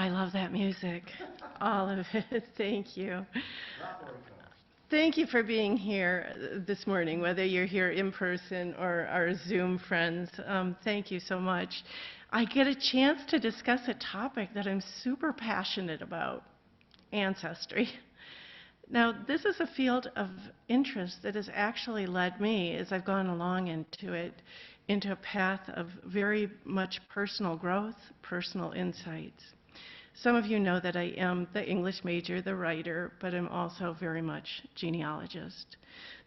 I love that music. All of it. Thank you. Thank you for being here this morning, whether you're here in person or our Zoom friends. Thank you so much. I get a chance to discuss a topic that I'm super passionate about, ancestry. Now, this is a field of interest that has actually led me, as I've gone along into it, into a path of very much personal growth, personal insights. Some of you know that I am the English major, the writer, but I'm also very much genealogist.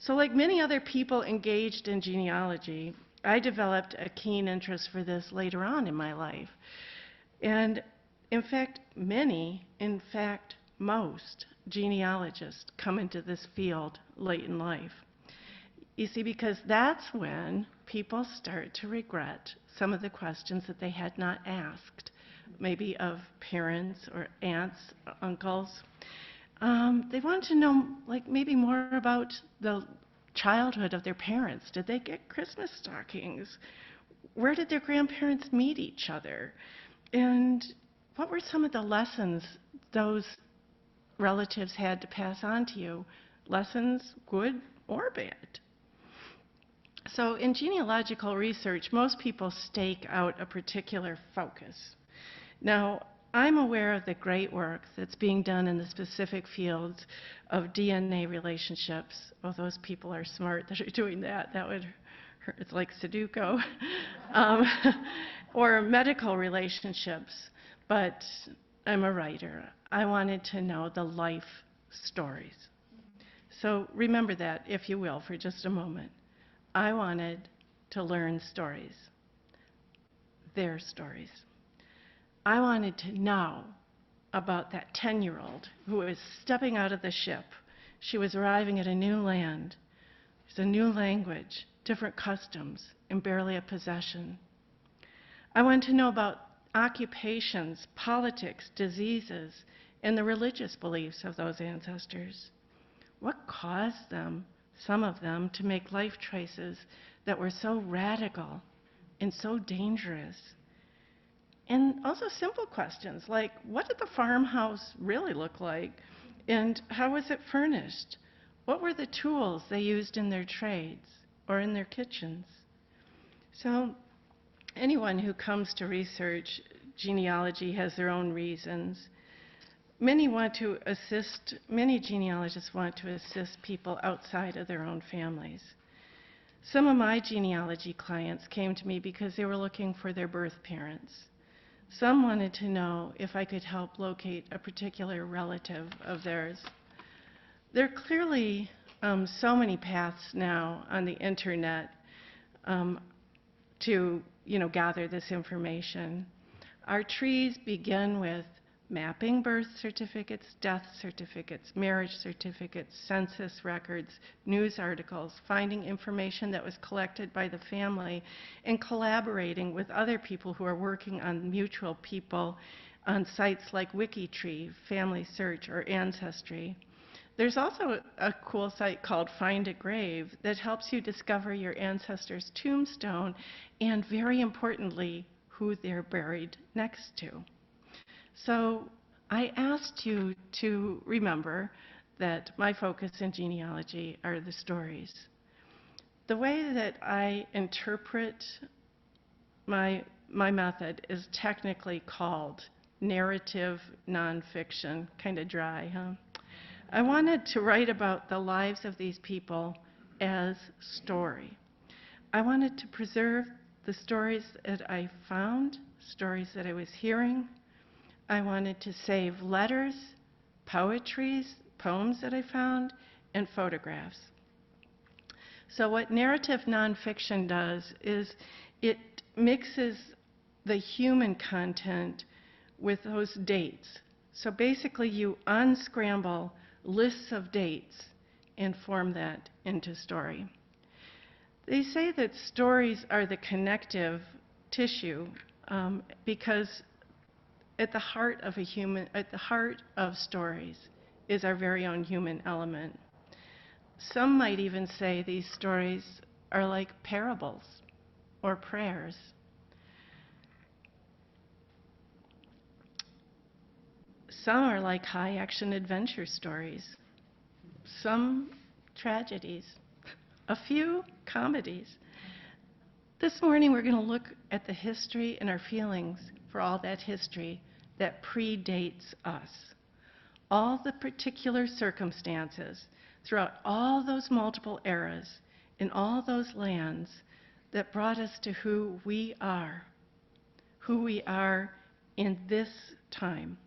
So like many other people engaged in genealogy, I developed a keen interest for this later on in my life. And in fact, most genealogists come into this field late in life. You see, because that's when people start to regret some of the questions that they had not asked, maybe of parents or aunts, or uncles. They want to know, like, maybe more about the childhood of their parents. Did they get Christmas stockings? Where did their grandparents meet each other? And what were some of the lessons those relatives had to pass on to you? Lessons, good or bad? So in genealogical research, most people stake out a particular focus. Now, I'm aware of the great work that's being done in the specific fields of DNA relationships. Oh, those people are smart that are doing that. That would hurt. It's like Sudoku. Or medical relationships. But I'm a writer. I wanted to know the life stories. So remember that, if you will, for just a moment. I wanted to learn stories, their stories. I wanted to know about that 10-year-old who was stepping out of the ship. She was arriving at a new land. There's a new language, different customs, and barely a possession. I wanted to know about occupations, politics, diseases, and the religious beliefs of those ancestors. What caused them, some of them, to make life choices that were so radical and so dangerous? And also simple questions like, what did the farmhouse really look like? And how was it furnished? What were the tools they used in their trades or in their kitchens? So anyone who comes to research genealogy has their own reasons. Many genealogists want to assist people outside of their own families. Some of my genealogy clients came to me because they were looking for their birth parents. Some wanted to know if I could help locate a particular relative of theirs. There are clearly so many paths now on the internet to gather this information. Our trees begin with mapping birth certificates, death certificates, marriage certificates, census records, news articles, finding information that was collected by the family, and collaborating with other people who are working on mutual people on sites like WikiTree, Family Search, or Ancestry. There's also a cool site called Find a Grave that helps you discover your ancestor's tombstone and, very importantly, who they're buried next to. So I asked you to remember that my focus in genealogy are the stories. The way that I interpret my method is technically called narrative nonfiction. Kind of dry, huh? I wanted to write about the lives of these people as story. I wanted to preserve the stories that I found, stories that I was hearing. I wanted to save letters, poems that I found, and photographs. So what narrative nonfiction does is it mixes the human content with those dates. So basically you unscramble lists of dates and form that into story. They say that stories are the connective tissue because at the heart of stories is our very own human element. Some might even say these stories are like parables or prayers. Some are like high-action adventure stories, some tragedies, a few comedies. This morning we're going to look at the history and our feelings for all that history that predates us. All the particular circumstances throughout all those multiple eras in all those lands that brought us to who we are in this time.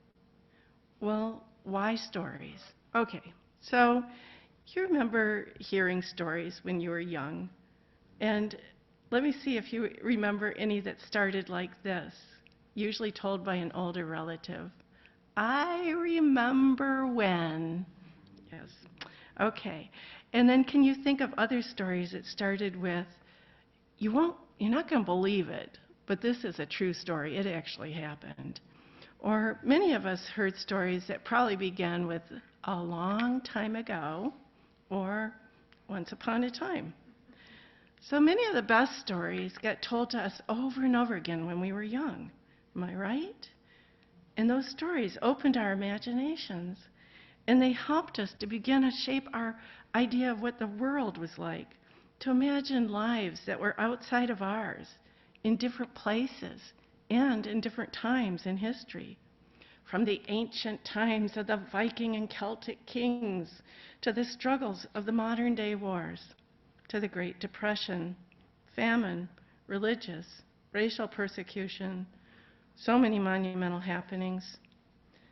Well, why stories? Okay, so you remember hearing stories when you were young, and let me see if you remember any that started like this, usually told by an older relative. I remember when. Yes. Okay. And then can you think of other stories that started with, you're not going to believe it, but this is a true story. It actually happened. Or many of us heard stories that probably began with a long time ago or once upon a time. So many of the best stories got told to us over and over again when we were young. Am I right? And those stories opened our imaginations, and they helped us to begin to shape our idea of what the world was like, to imagine lives that were outside of ours, in different places, and in different times in history. From the ancient times of the Viking and Celtic kings, to the struggles of the modern day wars, to the Great Depression, famine, religious, racial persecution, so many monumental happenings.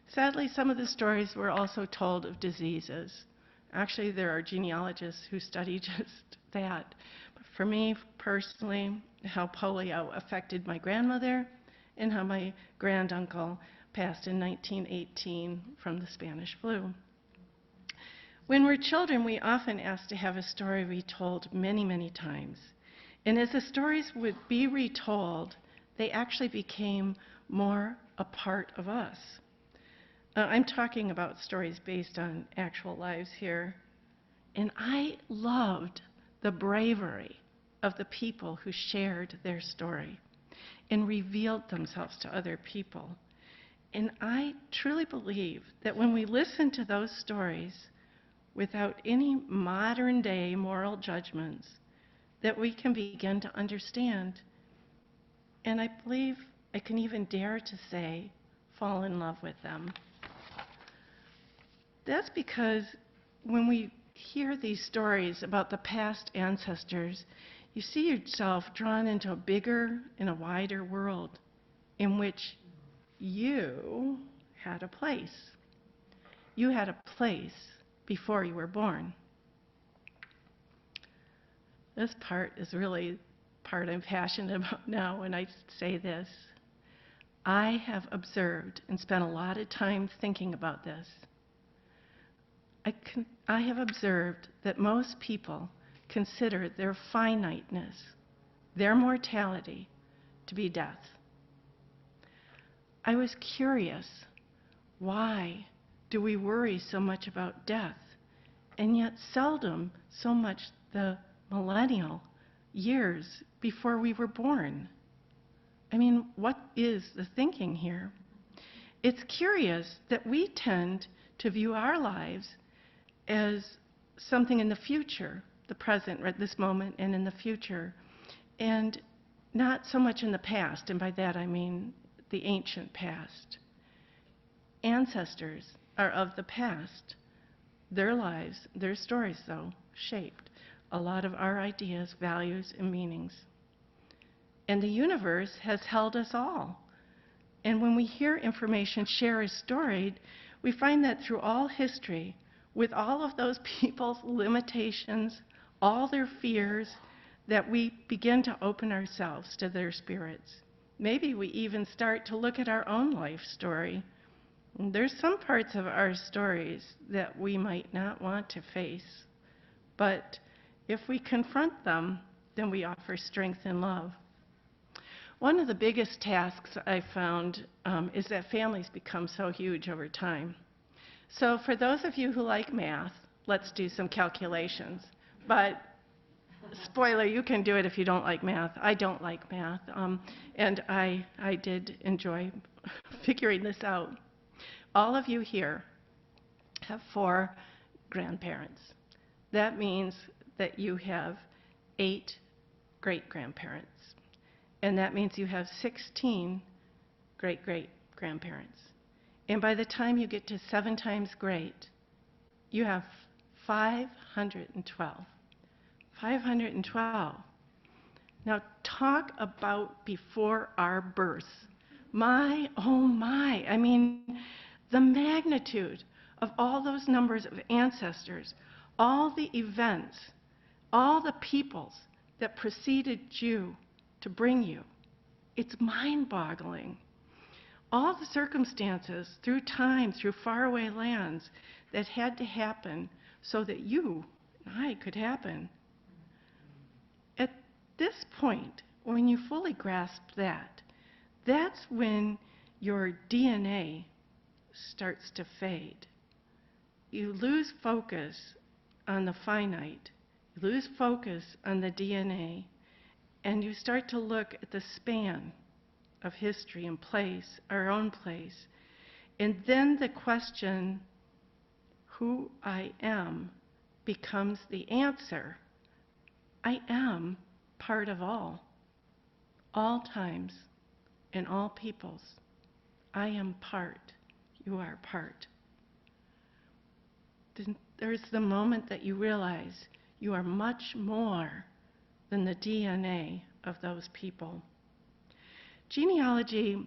Sadly, some of the stories were also told of diseases. Actually, there are genealogists who study just that. But for me personally, how polio affected my grandmother and how my granduncle passed in 1918 from the Spanish flu. When we're children, we often ask to have a story retold many, many times. And as the stories would be retold, they actually became more a part of us. I'm talking about stories based on actual lives here. And I loved the bravery of the people who shared their story and revealed themselves to other people. And I truly believe that when we listen to those stories without any modern day moral judgments, that we can begin to understand, and I believe I can even dare to say, fall in love with them. That's because when we hear these stories about the past ancestors, you see yourself drawn into a bigger and a wider world in which you had a place. You had a place before you were born. This part is really the part I'm passionate about now when I say this. I have observed and spent a lot of time thinking about this. I have observed that most people consider their finiteness, their mortality, to be death. I was curious, why do we worry so much about death, and yet seldom so much the millennial years before we were born? I mean, what is the thinking here? It's curious that we tend to view our lives as something in the future, the present, right, this moment, and in the future, and not so much in the past, and by that I mean the ancient past. Ancestors are of the past. Their lives, their stories, though, shaped a lot of our ideas, values, and meanings. And the universe has held us all. And when we hear information shared as storied, we find that through all history, with all of those people's limitations, all their fears, that we begin to open ourselves to their spirits. Maybe we even start to look at our own life story. There's some parts of our stories that we might not want to face, but if we confront them, then we offer strength and love. One of the biggest tasks I found is that families become so huge over time. So for those of you who like math, let's do some calculations. But spoiler, you can do it if you don't like math. I don't like math, and I did enjoy figuring this out. All of you here have 4 grandparents. That means that you have 8 great-grandparents. And that means you have 16 great-great-grandparents. And by the time you get to 7 times great, you have 512. 512. Now talk about before our birth. My, oh my, I mean, the magnitude of all those numbers of ancestors, all the events, all the peoples that preceded you to bring you. It's mind-boggling. All the circumstances through time, through faraway lands that had to happen so that you and I could happen. At this point, when you fully grasp that, that's when your DNA starts to fade. You lose focus on the finite, you lose focus on the DNA, and you start to look at the span of history and place, our own place. And then the question, who I am, becomes the answer. I am part of all times, and all peoples. I am part. You are part. Then there's the moment that you realize you are much more than the DNA of those people. Genealogy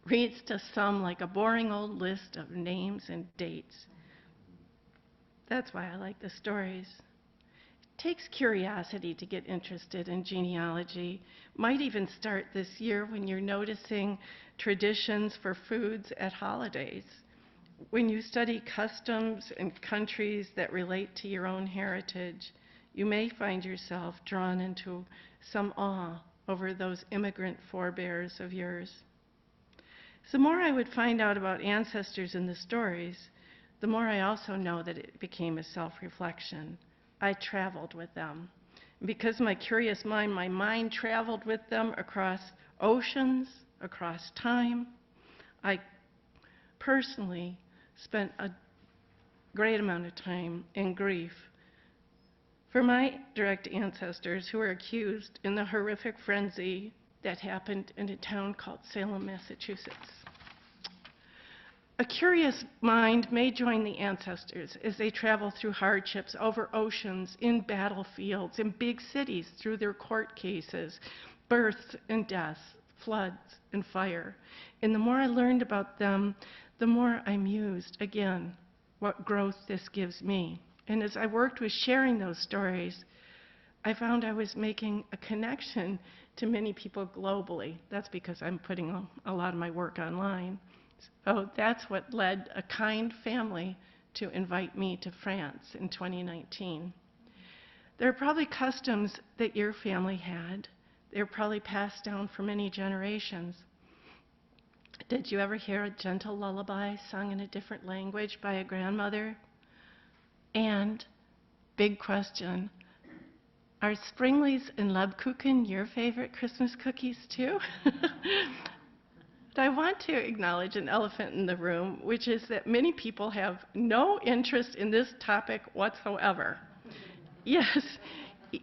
reads to some like a boring old list of names and dates. That's why I like the stories. It takes curiosity to get interested in genealogy. Might even start this year when you're noticing traditions for foods at holidays. When you study customs and countries that relate to your own heritage, you may find yourself drawn into some awe over those immigrant forebears of yours. So the more I would find out about ancestors in the stories, the more I also know that it became a self-reflection. I traveled with them. And because of my curious mind, my mind traveled with them across oceans, across time. I personally spent a great amount of time in grief for my direct ancestors who were accused in the horrific frenzy that happened in a town called Salem, Massachusetts. A curious mind may join the ancestors as they travel through hardships over oceans, in battlefields, in big cities, through their court cases, births and deaths, floods and fire. And the more I learned about them, the more I mused, again, what growth this gives me. And as I worked with sharing those stories, I found I was making a connection to many people globally. That's because I'm putting a lot of my work online. So that's what led a kind family to invite me to France in 2019. There are probably customs that your family had. They're probably passed down for many generations. Did you ever hear a gentle lullaby sung in a different language by a grandmother? And, big question, are Springlies and Lebkuchen your favorite Christmas cookies too? But I want to acknowledge an elephant in the room, which is that many people have no interest in this topic whatsoever. Yes,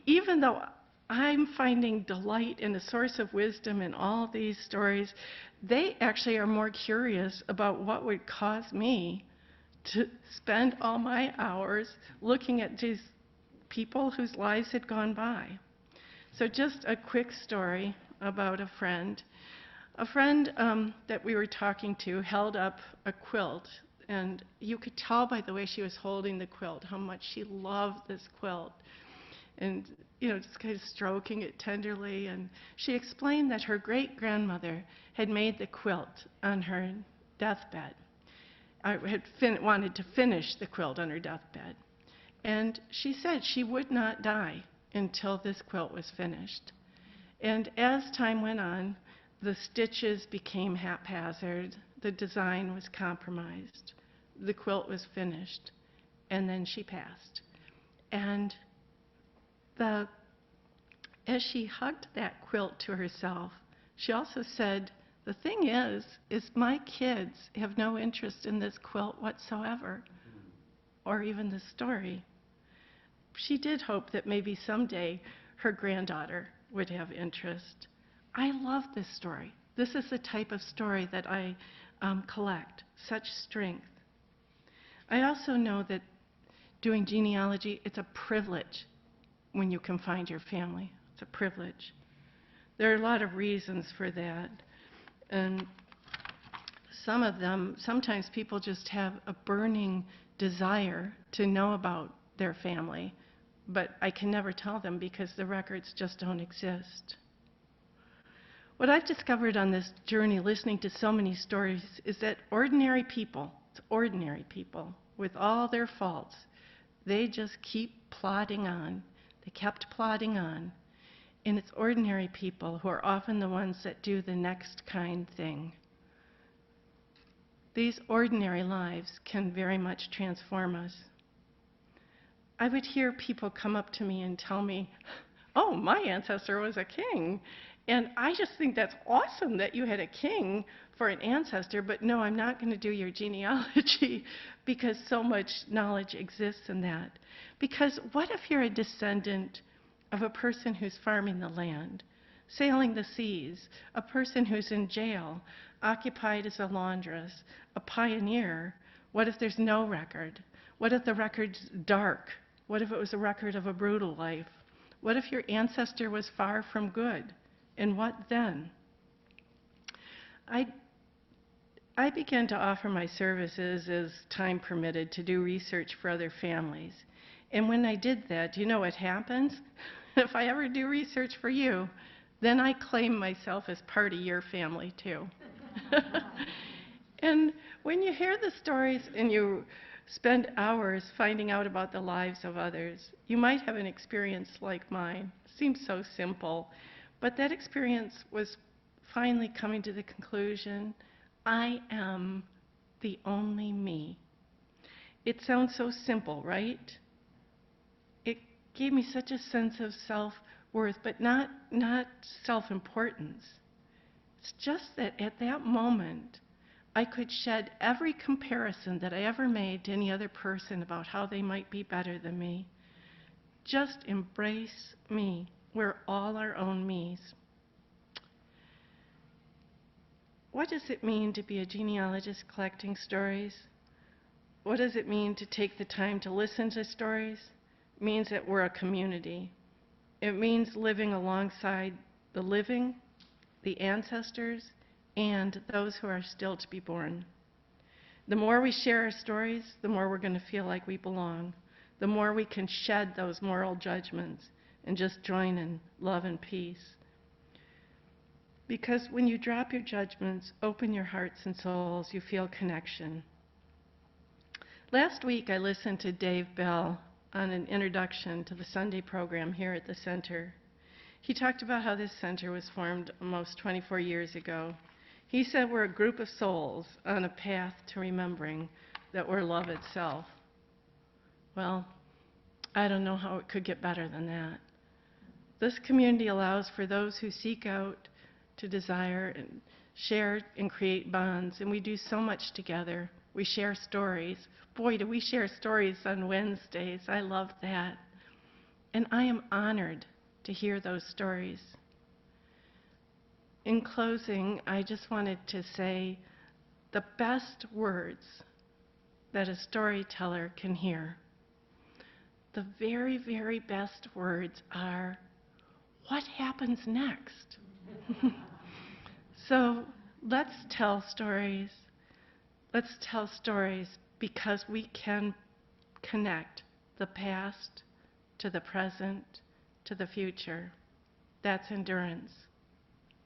even though I'm finding delight and a source of wisdom in all of these stories, they actually are more curious about what would cause me to spend all my hours looking at these people whose lives had gone by. So just a quick story about a friend. A friend that we were talking to held up a quilt, and you could tell by the way she was holding the quilt how much she loved this quilt. And, just kind of stroking it tenderly. And she explained that her great-grandmother had made the quilt on her deathbed. Wanted to finish the quilt on her deathbed. And she said she would not die until this quilt was finished. And as time went on, the stitches became haphazard, the design was compromised, the quilt was finished, and then she passed. And as she hugged that quilt to herself, she also said The thing is my kids have no interest in this quilt whatsoever, or even the story. She did hope that maybe someday her granddaughter would have interest. I love this story. This is the type of story that I collect, such strength. I also know that doing genealogy, it's a privilege when you can find your family. It's a privilege. There are a lot of reasons for that. And some of them, sometimes people just have a burning desire to know about their family, but I can never tell them because the records just don't exist. What I've discovered on this journey, listening to so many stories, is that ordinary people with all their faults, they just keep plodding on. They kept plodding on. And it's ordinary people who are often the ones that do the next kind thing. These ordinary lives can very much transform us. I would hear people come up to me and tell me, oh, my ancestor was a king. And I just think that's awesome that you had a king for an ancestor, but no, I'm not going to do your genealogy because so much knowledge exists in that. Because what if you're a descendant of a person who's farming the land, sailing the seas, a person who's in jail, occupied as a laundress, a pioneer? What if there's no record? What if the record's dark? What if it was a record of a brutal life? What if your ancestor was far from good? And what then? I began to offer my services as time permitted to do research for other families. And when I did that, do you know what happens? If I ever do research for you, then I claim myself as part of your family too. And when you hear the stories and you spend hours finding out about the lives of others, you might have an experience like mine. It seems so simple, but that experience was finally coming to the conclusion, I am the only me. It sounds so simple, right? It gave me such a sense of self-worth, but not self-importance. It's just that at that moment, I could shed every comparison that I ever made to any other person about how they might be better than me. Just embrace me. We're all our own me's. What does it mean to be a genealogist collecting stories? What does it mean to take the time to listen to stories? It means that we're a community. It means living alongside the living, the ancestors, and those who are still to be born. The more we share our stories, the more we're going to feel like we belong. The more we can shed those moral judgments and just join in love and peace. Because when you drop your judgments, open your hearts and souls, you feel connection. Last week I listened to Dave Bell on an introduction to the Sunday program here at the center. He talked about how this center was formed almost 24 years ago. He said we're a group of souls on a path to remembering that we're love itself. Well, I don't know how it could get better than that. This community allows for those who seek out to desire and share and create bonds, and we do so much together. We share stories. Boy, do we share stories on Wednesdays. I love that. And I am honored to hear those stories. In closing, I just wanted to say the best words that a storyteller can hear, the very, very best words are, what happens next? So let's tell stories. Let's tell stories because we can connect the past to the present to the future. That's endurance.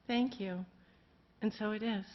Thank you. And so it is.